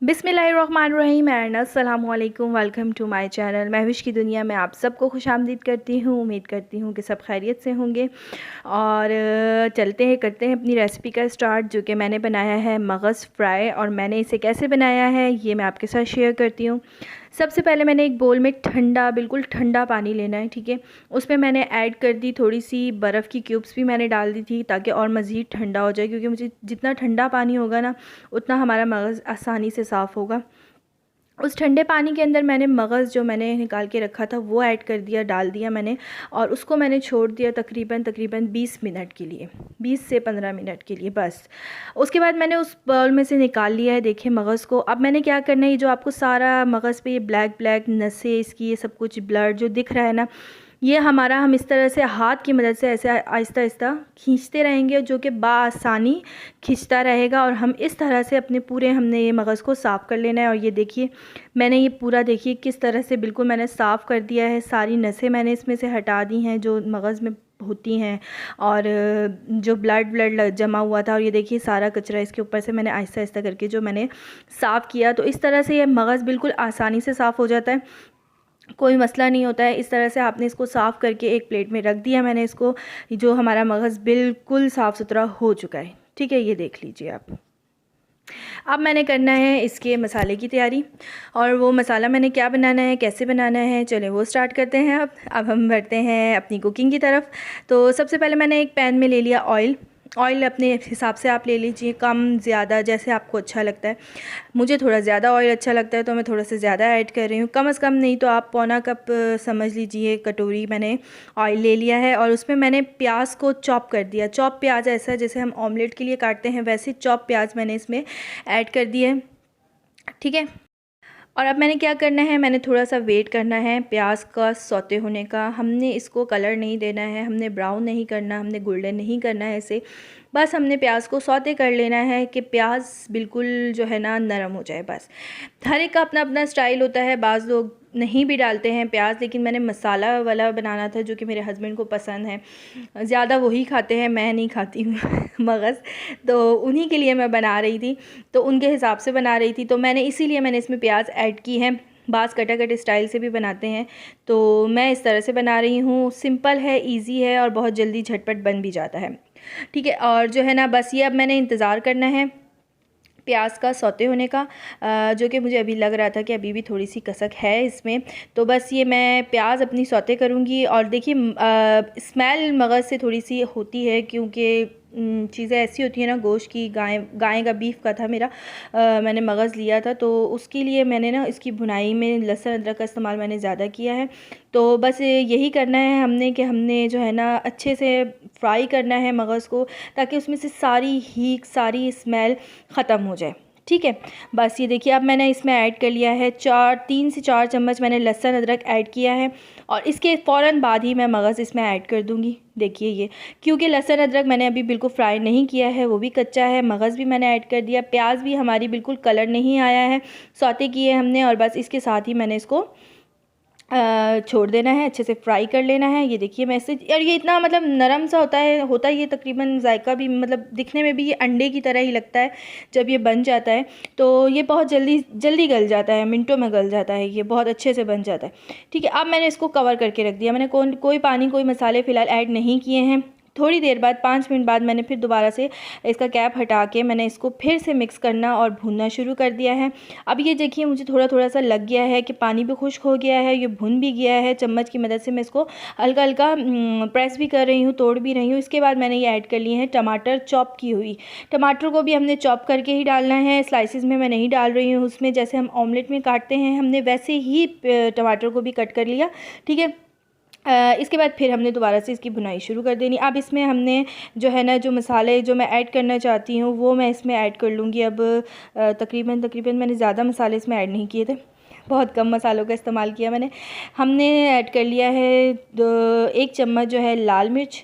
बिस्मिल्लाहिर्रहमानिर्रहीम एंड अस्सलामु अलैकुम। Welcome to my channel. Mahvish की दुनिया में आप सबको खुशामदीद करती हूँ। उम्मीद करती हूँ कि सब खैरियत से होंगे और चलते हैं करते हैं अपनी रेसिपी का स्टार्ट, जो कि मैंने बनाया है मगज़ फ्राई। और मैंने इसे कैसे बनाया है ये मैं आपके साथ शेयर करती हूँ। सबसे पहले मैंने एक बोल में ठंडा, बिल्कुल ठंडा पानी लेना है, ठीक है। उसमें मैंने ऐड कर दी थोड़ी सी बर्फ़ की क्यूब्स भी मैंने डाल दी थी, ताकि और मज़ीद ठंडा हो जाए, क्योंकि मुझे जितना ठंडा पानी होगा ना उतना हमारा मगज़ आसानी से साफ़ होगा। उस ठंडे पानी के अंदर मैंने मगज़ जो मैंने निकाल के रखा था वो ऐड कर दिया, डाल दिया मैंने, और उसको मैंने छोड़ दिया तकरीबन 20 मिनट के लिए, 20 से 15 मिनट के लिए बस। उसके बाद मैंने उस बाउल में से निकाल लिया है, देखिए मगज़ को। अब मैंने क्या करना है, ये जो आपको सारा मगज़ पे ये ब्लैक ब्लैक नसें, इसकी ये सब कुछ ब्लड जो दिख रहा है ना, ये हम इस तरह से हाथ की मदद से ऐसे आहिस्ता आहिस्ता खींचते रहेंगे, जो कि बाआसानी खींचता रहेगा। और हम इस तरह से हमने ये मगज़ को साफ़ कर लेना है। और ये देखिए मैंने ये पूरा, देखिए किस तरह से बिल्कुल मैंने साफ़ कर दिया है। सारी नसें मैंने इसमें से हटा दी हैं जो मगज़ में होती हैं, और जो ब्लड जमा हुआ था। और ये देखिए सारा कचरा इसके ऊपर से मैंने आहिस्ता आहिस्ता करके जो मैंने साफ़ किया। तो इस तरह से ये मगज़ बिल्कुल आसानी से साफ़ हो जाता है, कोई मसला नहीं होता है। इस तरह से आपने इसको साफ़ करके एक प्लेट में रख दिया मैंने इसको, जो हमारा मगज़ बिल्कुल साफ़ सुथरा हो चुका है, ठीक है। ये देख लीजिए आप। अब मैंने करना है इसके मसाले की तैयारी, और वो मसाला मैंने क्या बनाना है, कैसे बनाना है, चलें वो स्टार्ट करते हैं। अब हम बढ़ते हैं अपनी कुकिंग की तरफ। तो सबसे पहले मैंने एक पैन में ले लिया ऑयल अपने हिसाब से आप ले लीजिए, कम ज़्यादा जैसे आपको अच्छा लगता है। मुझे थोड़ा ज़्यादा ऑयल अच्छा लगता है तो मैं थोड़ा सा ज़्यादा ऐड कर रही हूँ। कम से कम नहीं तो आप पौना कप समझ लीजिए, कटोरी मैंने ऑयल ले लिया है। और उसमें मैंने प्याज को चॉप कर दिया। चॉप प्याज ऐसा जैसे हम ऑमलेट के लिए काटते हैं, वैसे चॉप प्याज मैंने इसमें ऐड कर दिया है, ठीक है। और अब मैंने क्या करना है, मैंने थोड़ा सा वेट करना है प्याज का सौते होने का। हमने इसको कलर नहीं देना है, हमने ब्राउन नहीं करना, हमने गोल्डन नहीं करना है इसे। बस हमने प्याज को सौते कर लेना है कि प्याज बिल्कुल जो है ना नरम हो जाए बस। हर एक का अपना अपना स्टाइल होता है, बाज़ लोग नहीं भी डालते हैं प्याज, लेकिन मैंने मसाला वाला बनाना था जो कि मेरे हस्बैंड को पसंद है, ज़्यादा वही खाते हैं, मैं नहीं खाती हूँ मगज़। तो उन्हीं के लिए मैं बना रही थी, तो उनके हिसाब से बना रही थी, तो इसीलिए मैंने इसमें प्याज ऐड की है। बाज़ कटा स्टाइल से भी बनाते हैं, तो मैं इस तरह से बना रही हूँ। सिंपल है, इजी है, और बहुत जल्दी झटपट बन भी जाता है, ठीक है। और जो है ना बस ये अब मैंने इंतज़ार करना है प्याज का सौते होने का, जो कि मुझे अभी लग रहा था कि अभी भी थोड़ी सी कसक है इसमें। तो बस ये मैं प्याज अपनी सौते करूँगी। और देखिए स्मेल मगज़ से थोड़ी सी होती है, क्योंकि चीज़ें ऐसी होती हैं ना, गोश्त की, गाय का बीफ का था मेरा, मैंने मगज़ लिया था, तो उसके लिए मैंने ना इसकी भुनाई में लहसुन अदरक का इस्तेमाल मैंने ज़्यादा किया है। तो बस यही करना है हमने कि हमने जो है ना अच्छे से फ्राई करना है मगज़ को, ताकि उसमें से सारी हीट, सारी स्मेल ख़त्म हो जाए, ठीक है। बस ये देखिए अब मैंने इसमें ऐड कर लिया है 3 से 4 चम्मच मैंने लहसुन अदरक ऐड किया है, और इसके फ़ौरन बाद ही मैं मगज़ इसमें ऐड कर दूँगी। देखिए ये, क्योंकि लहसुन अदरक मैंने अभी बिल्कुल फ्राई नहीं किया है, वो भी कच्चा है, मगज़ भी मैंने ऐड कर दिया, प्याज भी हमारी बिल्कुल कलर नहीं आया है, सौते किए हमने। और बस इसके साथ ही मैंने इसको छोड़ देना है, अच्छे से फ्राई कर लेना है। ये देखिए मैं इसे, और ये इतना मतलब नरम सा होता है ये तकरीबन, जायका भी मतलब दिखने में भी ये अंडे की तरह ही लगता है जब ये बन जाता है। तो ये बहुत जल्दी गल जाता है, मिनटों में गल जाता है, ये बहुत अच्छे से बन जाता है, ठीक है। अब मैंने इसको कवर करके रख दिया। मैंने कोई पानी, कोई मसाले फ़िलहाल ऐड नहीं किए हैं। थोड़ी देर बाद, 5 मिनट बाद, मैंने फिर दोबारा से इसका कैप हटा के मैंने इसको फिर से मिक्स करना और भूनना शुरू कर दिया है। अब ये देखिए मुझे थोड़ा सा लग गया है कि पानी भी खुश्क हो गया है, ये भुन भी गया है। चम्मच की मदद से मैं इसको हल्का हल्का प्रेस भी कर रही हूँ, तोड़ भी रही हूँ। इसके बाद मैंने ये ऐड कर लिए हैं टमाटर चॉप की हुई। टमाटर को भी हमने चॉप करके ही डालना है, स्लाइसिस में मैं नहीं डाल रही हूँ उसमें, जैसे हम ऑमलेट में काटते हैं हमने वैसे ही टमाटर को भी कट कर लिया, ठीक है। इसके बाद फिर हमने दोबारा से इसकी भुनाई शुरू कर देनी। अब इसमें हमने जो है ना, जो मसाले जो मैं ऐड करना चाहती हूँ वो मैं इसमें ऐड कर लूँगी। अब तकरीबन मैंने ज़्यादा मसाले इसमें ऐड नहीं किए थे, बहुत कम मसालों का इस्तेमाल किया मैंने। हमने ऐड कर लिया है 1 चम्मच जो है लाल मिर्च,